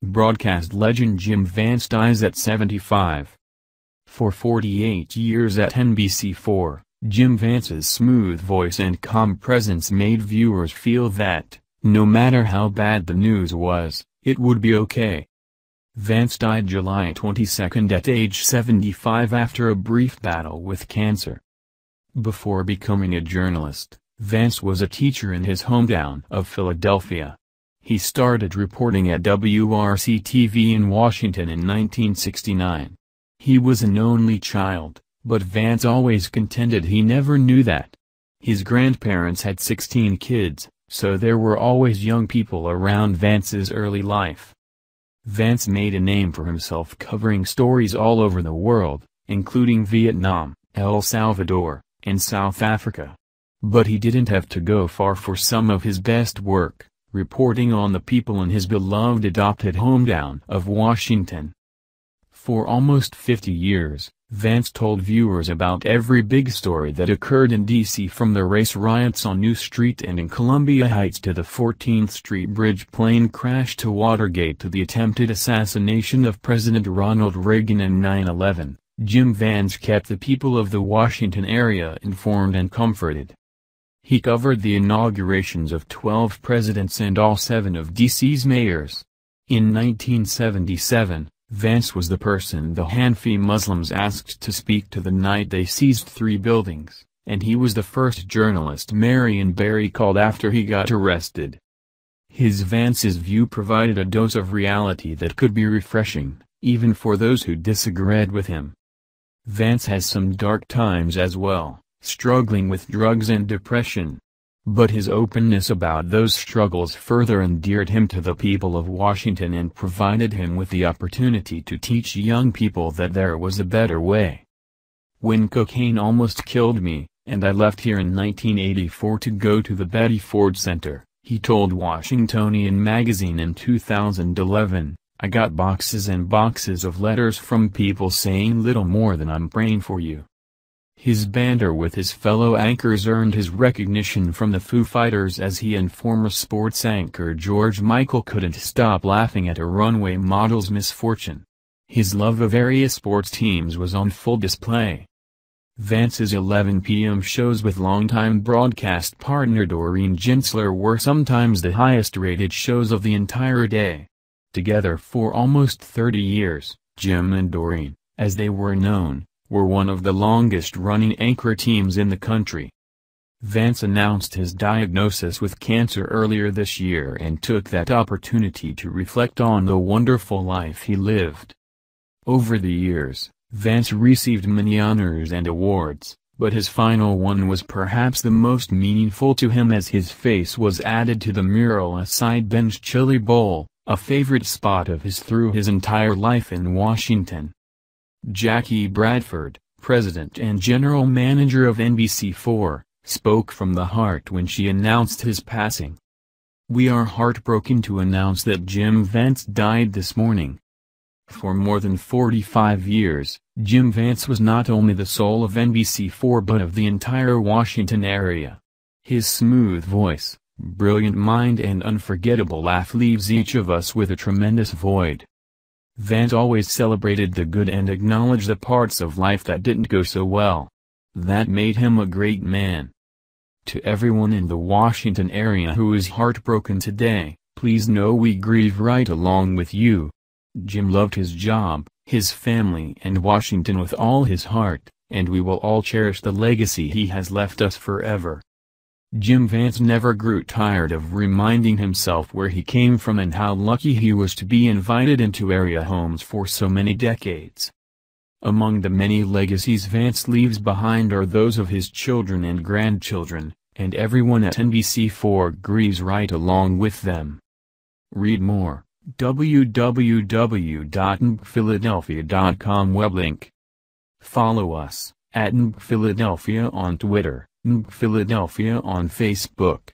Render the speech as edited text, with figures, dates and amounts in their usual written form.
Broadcast legend Jim Vance dies at 75. For 48 years at NBC4, Jim Vance's smooth voice and calm presence made viewers feel that, no matter how bad the news was, it would be okay. Vance died July 22 at age 75 after a brief battle with cancer. Before becoming a journalist, Vance was a teacher in his hometown of Philadelphia. He started reporting at WRC-TV in Washington in 1969. He was an only child, but Vance always contended he never knew that. His grandparents had 16 kids, so there were always young people around Vance's early life. Vance made a name for himself covering stories all over the world, including Vietnam, El Salvador, and South Africa. But he didn't have to go far for some of his best work, reporting on the people in his beloved adopted hometown of Washington. For almost 50 years, Vance told viewers about every big story that occurred in D.C. from the race riots on New Street and in Columbia Heights to the 14th Street Bridge plane crash to Watergate to the attempted assassination of President Ronald Reagan and 9/11. Jim Vance kept the people of the Washington area informed and comforted. He covered the inaugurations of 12 presidents and all 7 of D.C.'s mayors. In 1977, Vance was the person the Hanafi Muslims asked to speak to the night they seized 3 buildings, and he was the first journalist Marion Barry called after he got arrested. Vance's view provided a dose of reality that could be refreshing, even for those who disagreed with him. Vance has some dark times as well, struggling with drugs and depression. But his openness about those struggles further endeared him to the people of Washington and provided him with the opportunity to teach young people that there was a better way. When cocaine almost killed me, and I left here in 1984 to go to the Betty Ford Center, he told Washingtonian magazine in 2011, I got boxes and boxes of letters from people saying little more than I'm praying for you. His banter with his fellow anchors earned his recognition from the Foo Fighters as he and former sports anchor George Michael couldn't stop laughing at a runway model's misfortune. His love of various sports teams was on full display. Vance's 11 p.m. shows with longtime broadcast partner Doreen Gensler were sometimes the highest-rated shows of the entire day. Together for almost 30 years, Jim and Doreen, as they were known, were one of the longest-running anchor teams in the country. Vance announced his diagnosis with cancer earlier this year and took that opportunity to reflect on the wonderful life he lived. Over the years, Vance received many honors and awards, but his final one was perhaps the most meaningful to him as his face was added to the mural A Side Bench Chili Bowl, a favorite spot of his through his entire life in Washington. Jackie Bradford, president and general manager of NBC4, spoke from the heart when she announced his passing. We are heartbroken to announce that Jim Vance died this morning. For more than 45 years, Jim Vance was not only the soul of NBC4 but of the entire Washington area. His smooth voice, brilliant mind and unforgettable laugh leaves each of us with a tremendous void. Vance always celebrated the good and acknowledged the parts of life that didn't go so well. That made him a great man. To everyone in the Washington area who is heartbroken today, please know we grieve right along with you. Jim loved his job, his family and Washington with all his heart, and we will all cherish the legacy he has left us forever. Jim Vance never grew tired of reminding himself where he came from and how lucky he was to be invited into area homes for so many decades. Among the many legacies Vance leaves behind are those of his children and grandchildren, and everyone at NBC4 grieves right along with them. Read more, www.nbcphiladelphia.com web link. Follow us, @NBCPhiladelphia on Twitter, NBCPhiladelphia on Facebook.